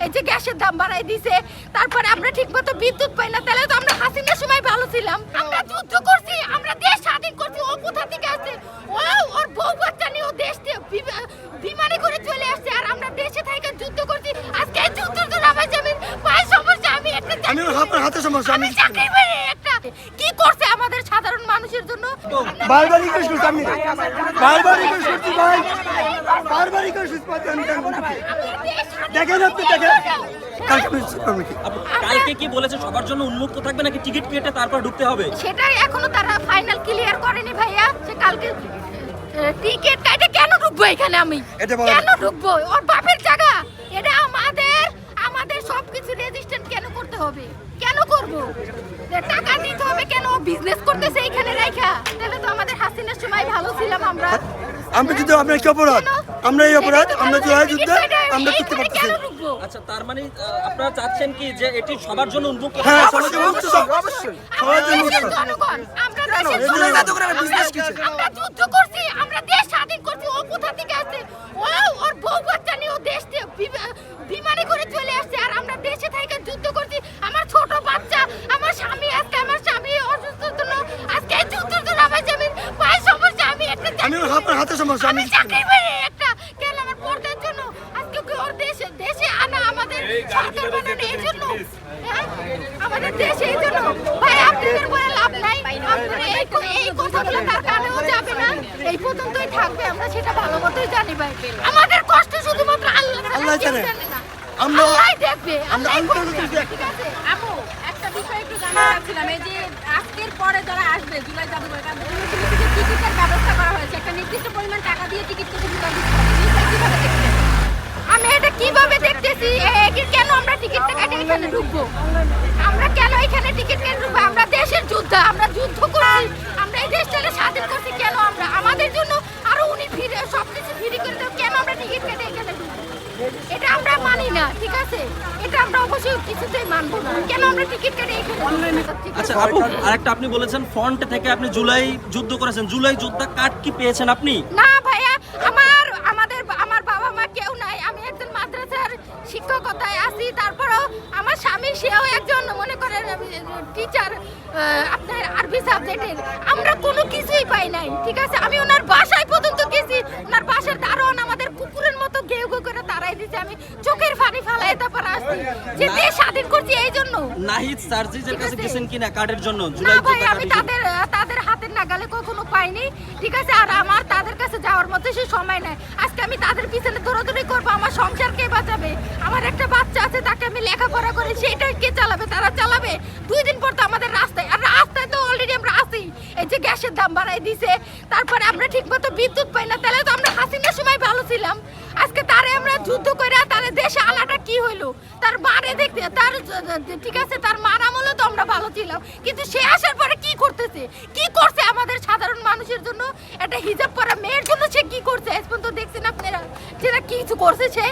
এই যে গ্যাসের দাম বাড়াই দিছে, তারপরে আমরা ঠিকমতো বিদ্যুৎ পাই না, তাহলে তো আমরা হাসিনার সময় ভালো ছিলাম। আমরা যুদ্ধ করছি, আমরা দেশ স্বাধীন করছি। ও কোথা থেকে আসছে? ও ওর বউ বাচ্চা নিয়ে ও দেশ বিমানে করে চলে আসছে, আর আমরা দেশে থেকে যুদ্ধ করছি। আজকে এই যুদ্ধের জন্য আমার জমির পায় সমস্যা। আমি আপনার হাতে সমস্যা, আমি চাকরি পেয়ে একটা কি করছে আমাদের সাধারণ মানুষের জন্য। বারবার রিকোয়েস্ট করছি, আমি বারবার রিকোয়েস্ট করছি ভাই, বারবার রিকোয়েস্ট করছি। দেখেন আপনি, দেখেন কালকে কি বলেছে সবার জন্য উন্মুক্ত থাকবে নাকি টিকিট কেটে তারপর ঢুকতে হবে? সেটাই এখনো তারা ফাইনাল ক্লিয়ার করেনি ভাইয়া। সে কালকে টিকিট কাটে কেন ঢুকবো এখানে? আমি কেন ঢুকবো? ওর বাপের জায়গা এটা। আমাদের সবকিছু রেজিস্ট্রেশন কেন করতে হবে? কেন করব? টাকা দিতে হবে কেন? বিজনেস করতেছে এইখানে রাইখা। তাহলে তো আমাদের হাসিনার সময় ভালো ছিলাম আমরা। আমরা যদি আপনার কি অপরাধ? আমরা এই অপরাধ আমরা জয় যুদ্ধে আমরা করতে পারতেছি। আচ্ছা, তার মানে আপনারা চাচ্ছেন কি যে এটি সবার জন্য উন্মুক্ত? হ্যাঁ, সবার জন্য উন্মুক্ত, অবশ্যই সবার জন্য উন্মুক্ত। আমরা যুদ্ধ করছি, আমরা দেশ স্বাধীন করছি। ও কোথা থেকে আসছে? ও ওর বউ বাচ্চা নিয়ে ও দেশ বিমানে করে চলে আসছে, আর আমরা দেশে থেকে যুদ্ধ করছি। আমার ছোট বাচ্চা, আমার স্বামী, আজকে আমার স্বামী অসুস্থ জন্য, আজকে এই যুদ্ধের জন্য আমার জমির পায় সমস্যা। আমি আপনার হাতে সমস্যা, আমি চাকরি পেয়ে একটা কেন আমার পড়ার জন্য আজকে কি ওর দেশে আনা আমাদের সরকার বানানো এই জন্য, হ্যাঁ? আমাদের দেশে এই জন্য। ভাই আপনাদের বলে লাভ নাই। আপনারা এই কথাগুলো তার কানেও যাবে না, এই পর্যন্তই থাকবে। আমরা সেটা ভালো মতোই জানি ভাই। আমাদের কষ্ট শুধুমাত্র আল্লাহ জানে। আমরা আল্লাহই দেখবে। আমরা ঠিক আছে। আপু, একটা বিষয় একটু জানতে চাচ্ছিলাম। এই যে আজকের পরে যারা আসবে জুলাই জাদুঘরে, তাদের জন্য কিছু টিকিটের ব্যবস্থা করা হয়েছে, একটা নির্দিষ্ট পরিমাণ টাকা দিয়ে টিকিট কেটে ঢুকার কিভাবে দেখছেন? আমি এটা কিভাবে দেখতেছি, কেন আমরা টিকিটটা কেটে এখানে ঢুকবো? আমরা কেন এখানে টিকিট কেটে ঢুকবো? আমরা দেশের যোদ্ধা, আমরা যুদ্ধ করছি, আমরা এই দেশটাকে স্বাধীন করছি। কেন আমরা আমাদের জন্য আরো উনি ফিরে সবকিছু ফিরে করে দেব? কেন আমরা টিকিট কেটে এখানে ঢুকবো? এটা আমরা মানি না, ঠিক আছে? এটা আমরা অবশ্যই কিছুতেই মানবো না। কেন আমরা টিকিট কেটে এখানে ঢুকবো? আচ্ছা আপু, আরেকটা আপনি বলেছেন ফ্রন্ট থেকে আপনি জুলাই যুদ্ধ করেছেন, জুলাই যোদ্ধা কার্ড কি পেয়েছেন আপনি? না ভাইয়া, আমার বাবা মা কেউ নাই। আমি একজন মাদ্রাসার শিক্ষকতায় আছি। তারপরেও আমার স্বামী, সেও একজন মনে করেন টিচার, আপনার আরবি সাবজেক্টের। আমরা কোনো কিছুই পাই নাই, ঠিক আছে? আমি ওনার বাসায় পর্যন্ত গেছি, ওনার বাসার দারোয়ান আমাদের কুকুরের মতো ঘেউ ঘেউ করে তাড়াই দিচ্ছে। আমি চোখের পানি ফালাই তারপর আসছি যে দেশ স্বাধীন করছি এই জন্য। নাহিদ সার্জিজের কাছে গেছেন কিনা কার্ডের জন্য? না জুলাই ভাই, যোদ্ধা আমি কার্ড তাদের হাতের নাগালে কখনো পাইনি, ঠিক আছে? আর আমার তাদের কাছে যাওয়ার মতো সে সময় নাই। আজকে আমি তাদের পিছনে দৌড়াদৌড়ি করবো, আমার সংসার কে বাঁচাবে? আমার একটা বাচ্চা আছে, তাকে আমি লেখাপড়া করে, সেইটা কে চালাবে? তারা চালাবে। 2 দিন পর তো আমাদের রাস্তায়, আর রাস্তায় তো অলরেডি আমরা আছি। এই যে গ্যাসের দাম বাড়াই দিছে, তারপরে আমরা ঠিকমতো বিদ্যুৎ পাই না, তাহলে তো আমরা হাসিনার সময় ভালো ছিলাম। আজকে তারে আমরা যুদ্ধ করে তাহলে দেশে আলাটা কি হইলো? তার মারে দেখতে, তার ঠিক আছে, তার মার আমলে তো আমরা ভালো ছিলাম, কিন্তু সে আসার পরে কি করতেছে, কি করছে আমাদের সাধারণ মানুষের জন্য? একটা হিজাব পরা মেয়ের জন্য সে কি করছে? আজ পর্যন্ত দেখছেন আপনারা, সেটা কিছু করছে সে?